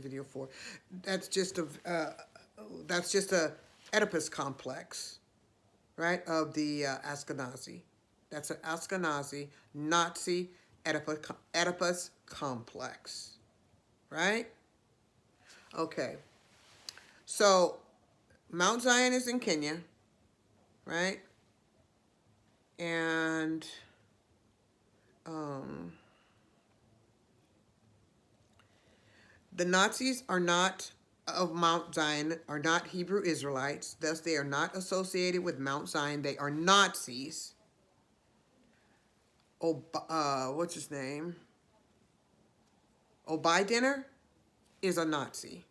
video for. That's just a Oedipus complex, right? Of the Ashkenazi. That's an Ashkenazi Nazi Oedipus complex, right? Okay. So Mount Zion is in Kenya, right? And um, the Nazis are not of Mount Zion, are not Hebrew Israelites. Thus, they are not associated with Mount Zion. They are Nazis. What's his name? Obadiah is a Nazi.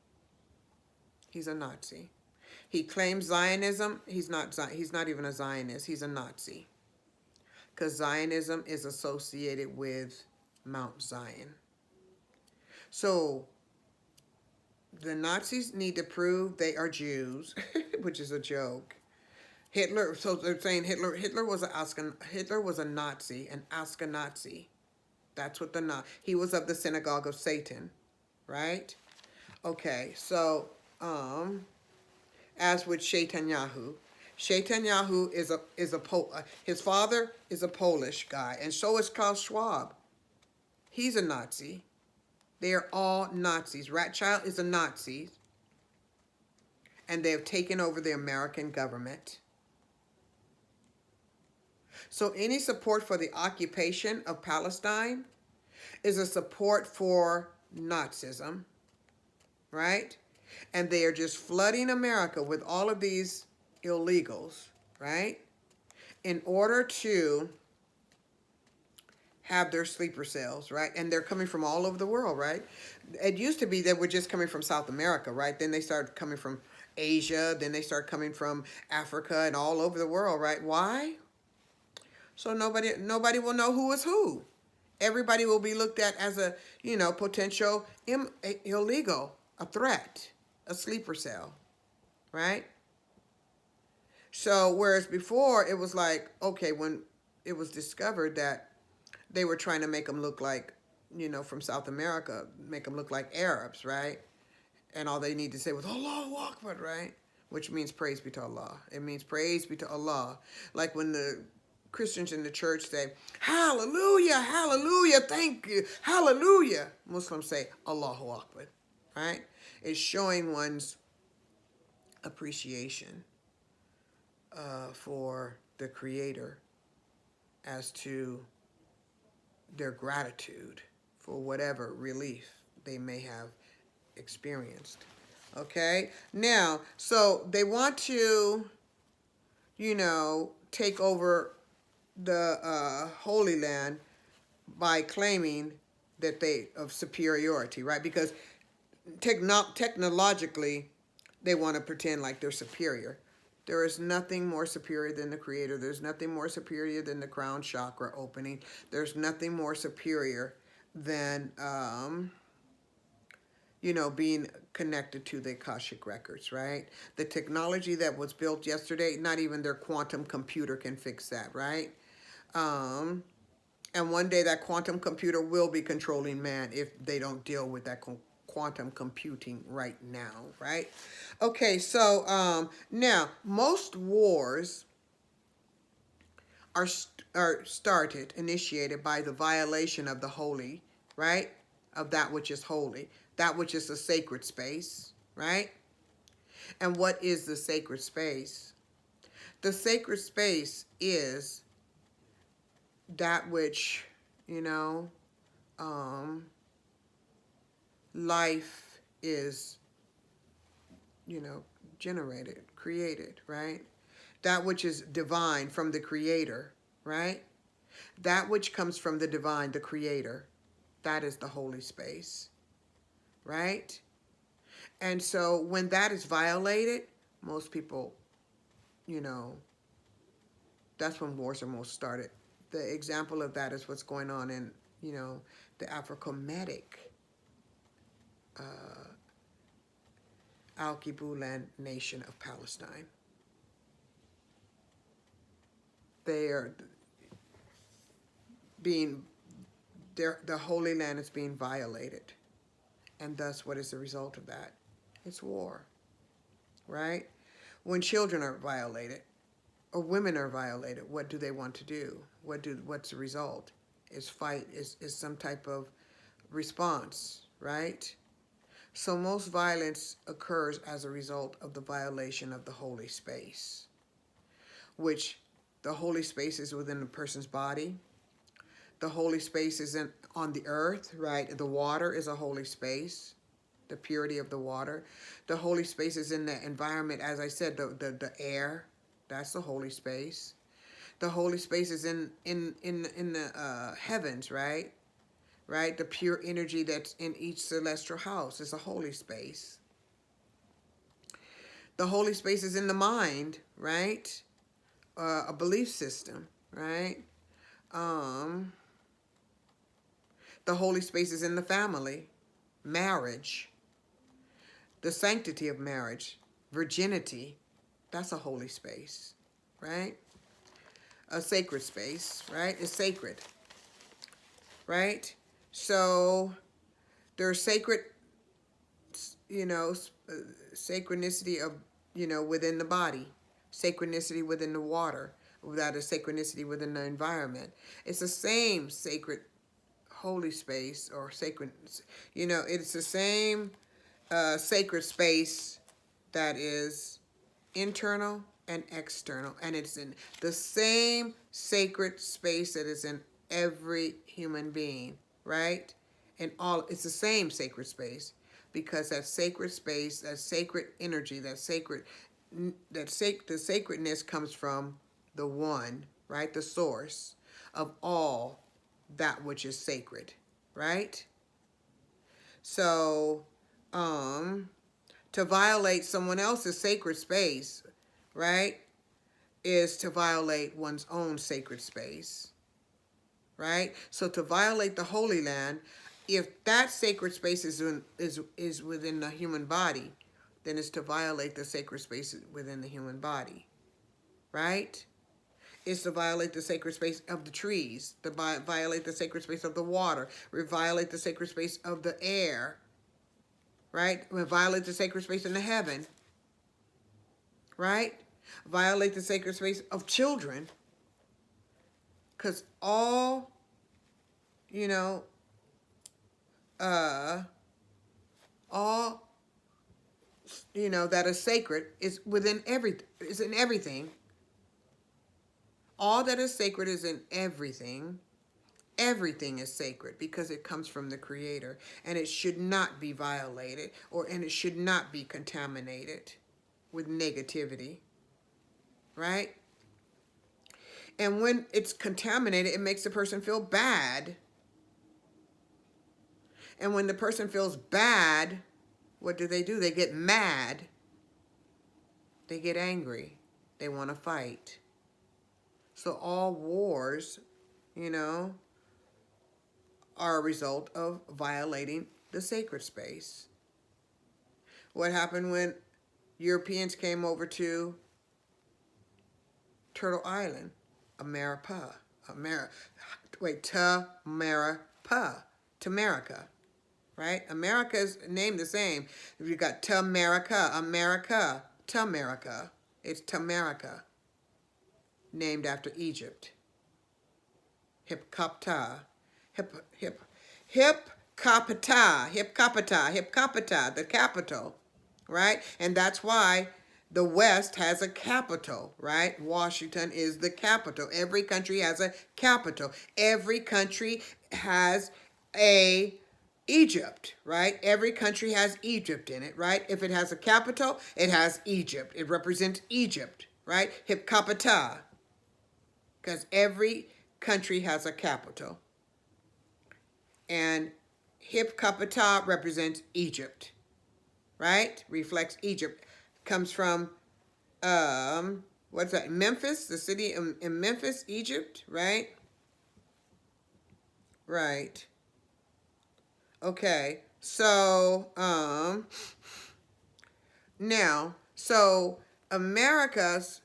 He's a Nazi. He claims Zionism. He's not. He's not even a Zionist. He's a Nazi. Because Zionism is associated with Mount Zion. So the Nazis need to prove they are Jews, which is a joke. Hitler. So they're saying Hitler was a Nazi, an Ashkenazi. That's what he was of the synagogue of Satan, right? Okay, so as with Shaitanyahu, Shaitanyahu his father is a Polish guy, and so is Klaus Schwab. He's a Nazi. They are all Nazis. Rothschild is a Nazi, and they have taken over the American government. So any support for the occupation of Palestine is a support for Nazism, right? And they are just flooding America with all of these illegals, right? In order to have their sleeper cells, right? And they're coming from all over the world, right? It used to be that we're just coming from South America, right? Then they started coming from Asia, then they start coming from Africa and all over the world, right? Why? So nobody will know who is who. Everybody will be looked at as a, potential illegal, a threat, a sleeper cell, right? So whereas before it was like, okay, when it was discovered that they were trying to make them look like, from South America, make them look like Arabs, right? And all they need to say was Allahu Akbar, right? Which means praise be to Allah. It means praise be to Allah. Like when the Christians in the church say, hallelujah, hallelujah, thank you, hallelujah. Muslims say Allahu Akbar, right? It's showing one's appreciation for the Creator as to their gratitude for whatever relief they may have experienced. Okay? Now, so they want to, take over the Holy Land by claiming that of superiority, right? Because technologically, they want to pretend like they're superior. There is nothing more superior than the Creator. There's nothing more superior than the crown chakra opening. There's nothing more superior than, being connected to the Akashic records, right? The technology that was built yesterday, not even their quantum computer can fix that, right? And one day that quantum computer will be controlling man if they don't deal with that quantum computing right now, right? Okay, so now most wars are initiated by the violation of the holy, right? Of that which is holy, that which is a sacred space, right? And what is the sacred space? The sacred space is that which, life is, generated, created, right? That which is divine from the Creator, right? That which comes from the divine, the Creator, that is the holy space, right? And so when that is violated, most people, that's when wars are most started. The example of that is what's going on in, the Afro-Kemetic Al-Kibu land nation of Palestine. They are the Holy Land is being violated. And thus, what is the result of that? It's war, right? When children are violated or women are violated, what do they want to do? What's the result? Is fight, is some type of response, right? So most violence occurs as a result of the violation of the holy space, which the holy space is within the person's body. The holy space is on the earth, right? The water is a holy space, the purity of the water. The holy space is in the environment, as I said, the air. That's the holy space. The holy space is in the heavens, right? Right? The pure energy that's in each celestial house is a holy space. The holy space is in the mind, right? A belief system, right? The holy space is in the family, marriage, the sanctity of marriage, virginity. That's a holy space, right? A sacred space, right? It's sacred, right? So there's sacred, sacrednicity of, within the body, sacrednicity within the water, without a sacrednicity within the environment. It's the same sacred holy space or sacred, it's the same sacred space that is internal and external, and it's in the same sacred space that is in every human being, right? And all, it's the same sacred space, because that sacred space, that sacred energy, the sacredness comes from the one, right? The source of all that which is sacred, right? So, to violate someone else's sacred space, right, is to violate one's own sacred space, right? So to violate the Holy Land, if that sacred space is within the human body, then it's to violate the sacred space within the human body, right? Is to violate the sacred space of the trees, to violate the sacred space of the water, violate the sacred space of the air, right? Violate the sacred space in the heaven, right? Violate the sacred space of children, because all, all, that is sacred is within is in everything. All that is sacred is in everything. Everything is sacred because it comes from the Creator, and it should not be violated, and it should not be contaminated with negativity, right? And when it's contaminated, it makes the person feel bad. And when the person feels bad, what do? They get mad. They get angry. They want to fight. So all wars, are a result of violating the sacred space. What happened when Europeans came over to Turtle Island? Tamaripa, right? America's named the same. You got Tamarica. It's Tamarica, named after Egypt. Hipkapta, the capital, right? And that's why the West has a capital, right? Washington is the capital. Every country has a capital. Every country has a Egypt, right? Every country has Egypt in it, right? If it has a capital, it has Egypt. It represents Egypt, right? Hipkapata, because every country has a capital. And Hipkapata represents Egypt, right? Reflects Egypt. Comes from, what's that? Memphis, the city in Memphis, Egypt, right? Right. Okay. So, now, so Tamarica,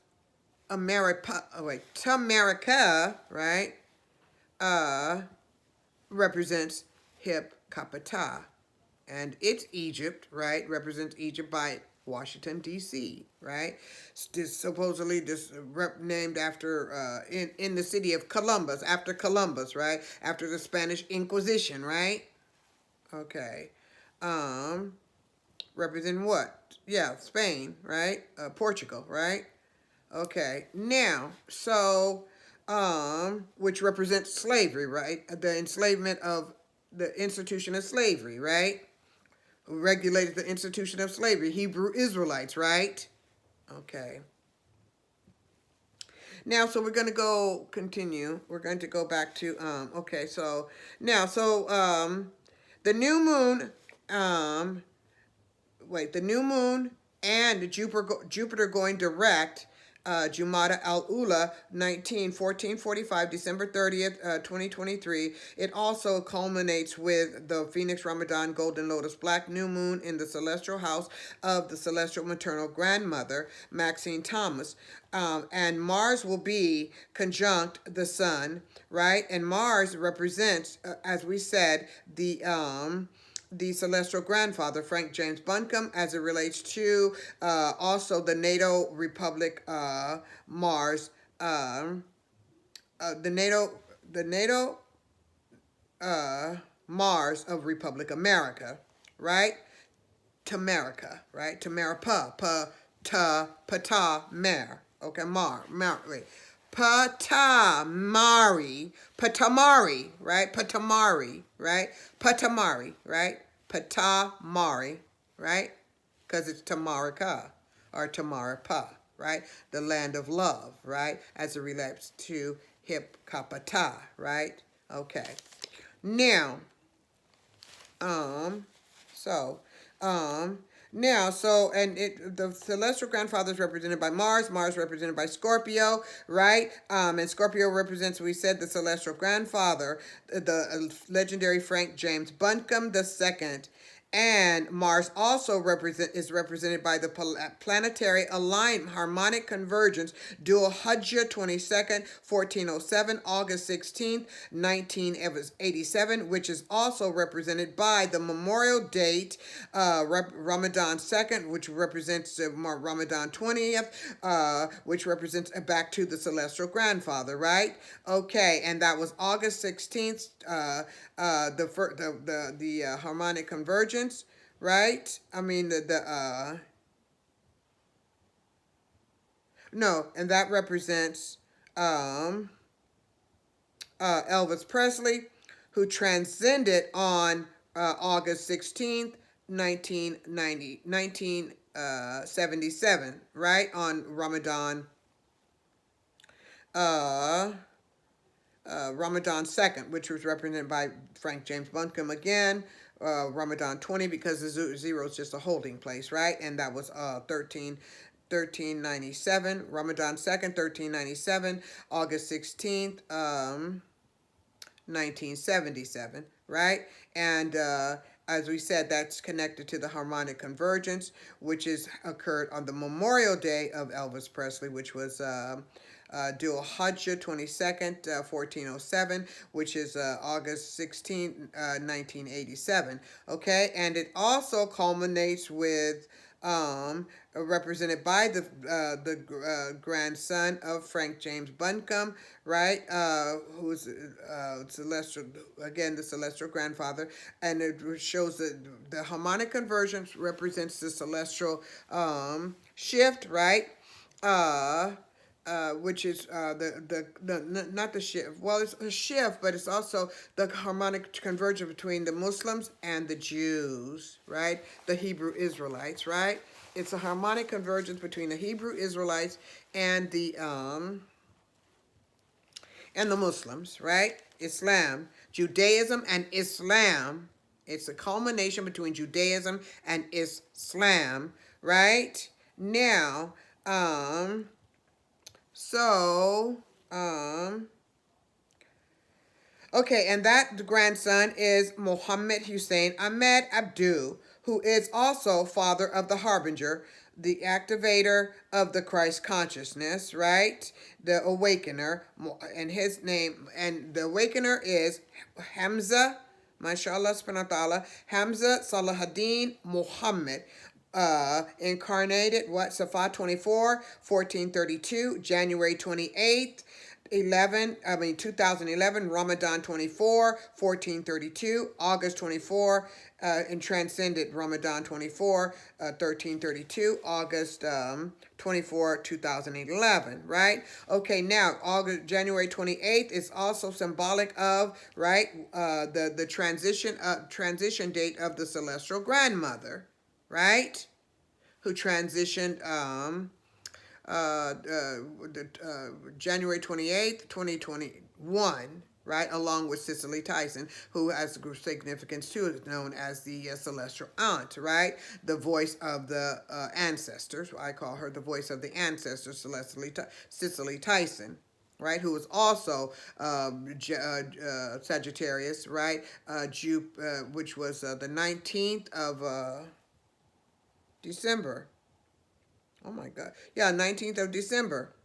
right? Represents Hip Kapata, and it's Egypt, right? Represents Egypt by Washington D.C., right? Supposedly named after in the city of Columbus, after Columbus, right? After the Spanish Inquisition, right? Okay. Um, represent what? Yeah, Spain, right? Portugal, right? Okay. Now, so which represents slavery, right? The enslavement of the institution of slavery, right? Regulated the institution of slavery, Hebrew Israelites, right? Okay. Now, so we're going to continue. We're going to go back to, okay, so now, the new moon, um, the new moon and Jupiter going direct, Jumada al-Ula, 1445, December 30th, 2023. It also culminates with the Phenix Ramadan Golden Lotus Black New Moon in the celestial house of the celestial maternal grandmother, Maxine Thomas. And Mars will be conjunct the sun, right? And Mars represents, as we said, the celestial grandfather, Frank James Buncombe, as it relates to also the NATO Republic Mars, the NATO Mars of Republic America, right? Tamerica, right? Tameripa, pata, mer. Okay, wait. Patamari, right? Patamari, right? Patamari, right? Patamari, right? Because it's Tamarica or Tamaripa, right? The land of love, right? As it relates to Hip Kapata, right? Okay. Now, so, the celestial grandfather is represented by Mars. Mars represented by Scorpio, right? And Scorpio represents, we said, the celestial grandfather, the legendary Frank James Buncombe II. And Mars also is represented by the planetary aligned harmonic convergence dual Hajj 22nd, 1407, August 16th, 1987, which is also represented by the memorial date Ramadan 2nd, which represents Ramadan 20th, which represents back to the celestial grandfather, right? Okay, and that was August 16th, the harmonic convergence, right? I mean no, and that represents Elvis Presley, who transcended on August 16th, 1977, right? On Ramadan 2nd, which was represented by Frank James Buncombe again. Ramadan 20, because the zero is just a holding place, right? And that was 1397, Ramadan 2nd, 1397, August 16th, 1977, right? And as we said, that's connected to the harmonic convergence, which is occurred on the Memorial Day of Elvis Presley, which was Dual Hajj 22nd, 1407, which is August 16th, 1987. Okay, and it also culminates with represented by the grandson of Frank James Buncombe, right? Who's celestial, again, the celestial grandfather, and it shows that the harmonic convergence represents the celestial shift, right? Which is not the shift. Well, it's a shift, but it's also the harmonic convergence between the Muslims and the Jews, right? The Hebrew Israelites, right? It's a harmonic convergence between the Hebrew Israelites and the Muslims, right? Islam, Judaism, and Islam. It's a culmination between Judaism and Islam, right? Now, okay, and that grandson is Mohammed Hussein Ahmed Abdu, who is also father of the Harbinger, the activator of the Christ consciousness, right? The awakener, and his name, and the awakener is Hamza MashaAllah subhanahu wa ta'ala. Hamza Salahuddin Muhammad. Incarnated, what? Safa 24, 1432, January 28th, 2011, Ramadan 24, 1432, August 24, and transcended Ramadan 24, 1332, August 24, 2011, right? Okay, now January 28th is also symbolic of, right, the transition date of the celestial grandmother, right? Who transitioned January 28th, 2021, right? Along with Cicely Tyson, who has significance too, is known as the celestial aunt, right? The voice of the ancestors. I call her the voice of the ancestors, Cicely Tyson. Right, who was also Sagittarius, right? Which was the 19th of December. Oh my God. Yeah, 19th of December.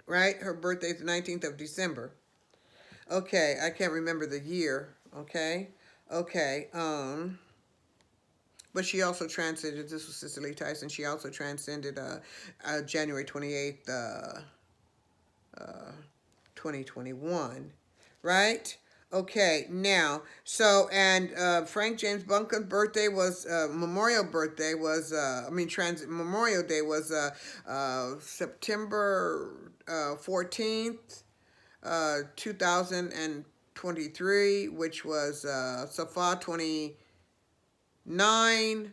Right? Her birthday is the 19th of December. Okay, I can't remember the year. Okay. Okay. But she also transcended, this was Cicely Tyson, she also transcended January 28th, 2021. Right? Okay, now, so, and Frank James Bunkin's birthday was, Memorial birthday was, Memorial Day was September 14th, 2023, which was Safa 29,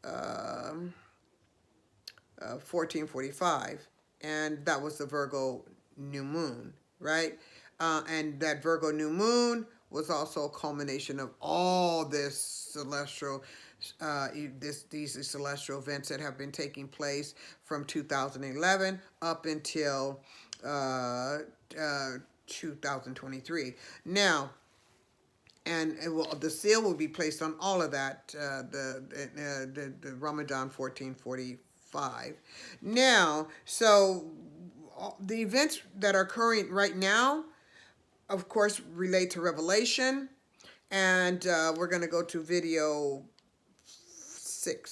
1445. And that was the Virgo new moon, right? And that Virgo new moon was also a culmination of all this celestial, these celestial events that have been taking place from 2011 up until 2023. Now, and the seal will be placed on all of that, the Ramadan 1445. Now, so the events that are occurring right now, of course, relate to Revelation, and we're going to go to video 6.